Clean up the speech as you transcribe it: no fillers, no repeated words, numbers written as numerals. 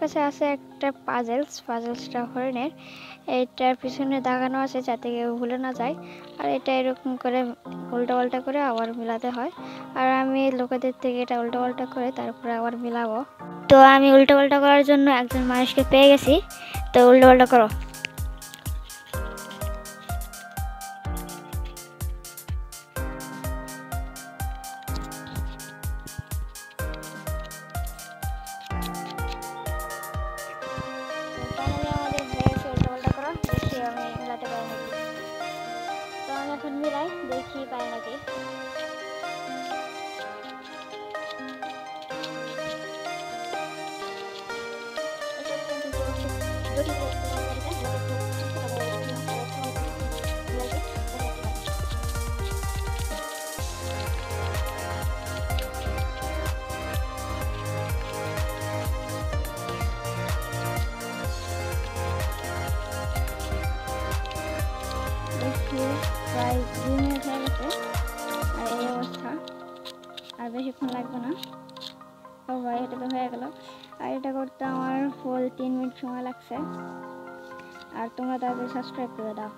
কাছে আছে একটা পাজেলসটা হরিণের। এইটার পিছনে দাগানো আছে যাতে কেউ ভুলে না যায়। আর এটা এরকম করে উল্টা পাল্টা করে আবার মিলাতে হয়। আর আমি লোকেদের থেকে এটা উল্টা পাল্টা করে তারপরে আবার মিলাবো। তো আমি উল্টা পাল্টা করার জন্য একজন মানুষকে পেয়ে গেছি। তো উল্টা পাল্টা করো। আমাদের হয়ে গেছে উল্টা পাল্টা করা। দেখি আমি মিলাতে পারি নাকি। তো আমি এখন মিলাই দেখি পাই নাকি। প্রায় 2 মিনিট হয়ে গেছে। আর এই অবস্থা, আর বেশিক্ষণ লাগবে না। ও ভাই, এটা তো হয়ে গেল। আর এটা করতে আমার ফুল 3 মিনিট সময় লাগছে। আর তোমরা তাদের সাবস্ক্রাইব করে দাও।